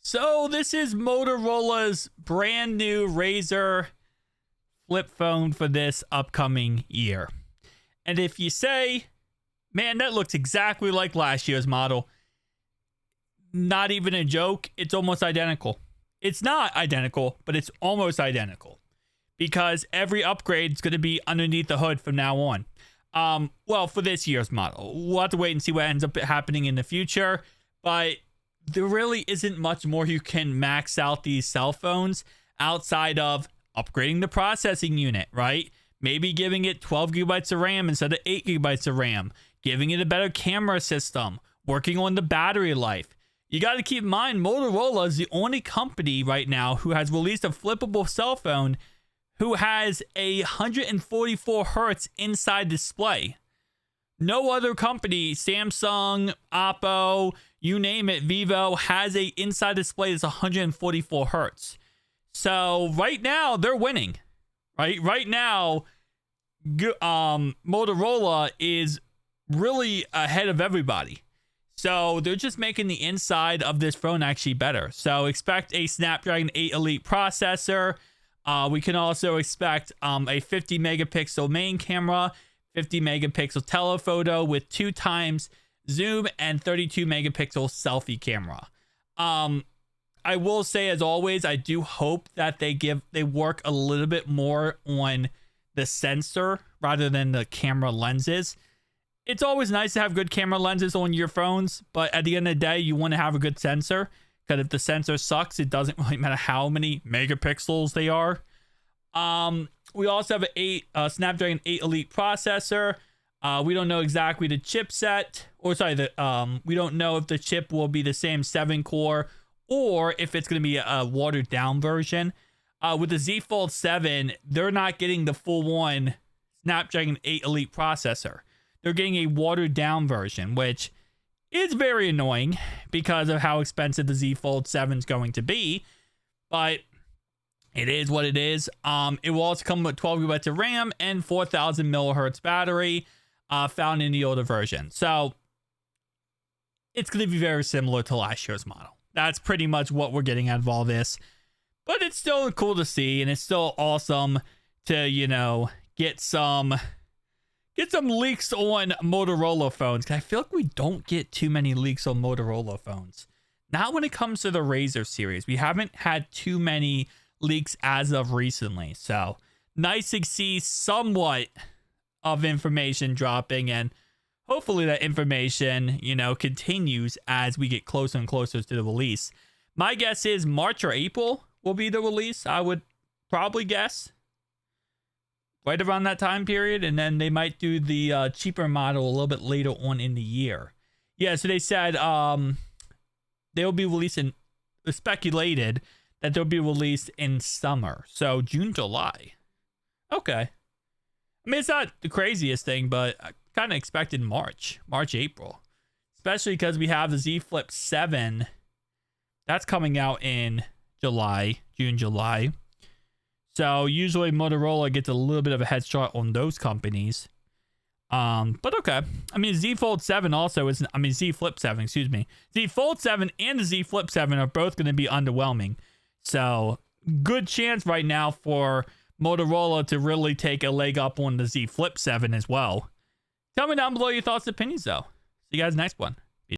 So this is Motorola's brand new Razr flip phone for this upcoming year. And if you say, man, that looks exactly like last year's model, not even a joke, it's almost identical. It's not identical, but it's almost identical because every upgrade is going to be underneath the hood from now on. Well, for this year's model, we'll have to wait and see what ends up happening in the future, but there really isn't much more you can max out these cell phones outside of upgrading the processing unit, right? Maybe giving it 12 gigabytes of RAM instead of 8 gigabytes of RAM, giving it a better camera system, working on the battery life. You got to keep in mind, Motorola is the only company right now who has released a flippable cell phone who has a 144 hertz inside display. No other company, Samsung, Oppo, you name it, Vivo, has a inside display that's 144 hertz. So right now they're winning, right? Right now, Motorola is really ahead of everybody. So they're just making the inside of this phone actually better. So expect a Snapdragon 8 Elite processor. We can also expect a 50 megapixel main camera, 50 megapixel telephoto with 2 times zoom and 32 megapixel selfie camera. I will say, as always, I do hope that they work a little bit more on the sensor rather than the camera lenses. It's always nice to have good camera lenses on your phones, but at the end of the day, you want to have a good sensor, because if the sensor sucks, it doesn't really matter how many megapixels they are. We also have a Snapdragon 8 Elite processor. We don't know exactly the chipset, we don't know if the chip will be the same 7-core or if it's going to be a watered down version. With the Z Fold 7, they're not getting the full-on Snapdragon 8 Elite processor. They're getting a watered down version, which is very annoying because of how expensive the Z Fold 7 is going to be, but it is what it is. It will also come with 12 gigabytes of RAM and 4,000 millihertz battery, found in the older version. So it's going to be very similar to last year's model. That's pretty much what we're getting out of all this. But it's still cool to see, and it's still awesome to, get some leaks on Motorola phones. 'Cause I feel like we don't get too many leaks on Motorola phones. Not when it comes to the Razr series. We haven't had too many leaks as of recently. So nice to see somewhat of information dropping, and hopefully that information, continues as we get closer and closer to the release. My guess is March or April will be the release. I would probably guess right around that time period, and then they might do the cheaper model a little bit later on in the year. Yeah, so they said they'll be releasing, speculated that they'll be released in summer. So June, July. Okay. I mean, it's not the craziest thing, but I kind of expected March, April. Especially because we have the Z Flip 7. That's coming out in June, July. So usually Motorola gets a little bit of a head start on those companies. But okay. I mean, Z Fold 7 also is, Z Flip 7, excuse me. Z Fold 7 and the Z Flip 7 are both going to be underwhelming. So good chance right now for Motorola to really take a leg up on the Z Flip 7 as well. Tell me down below your thoughts and opinions, though. See you guys next one.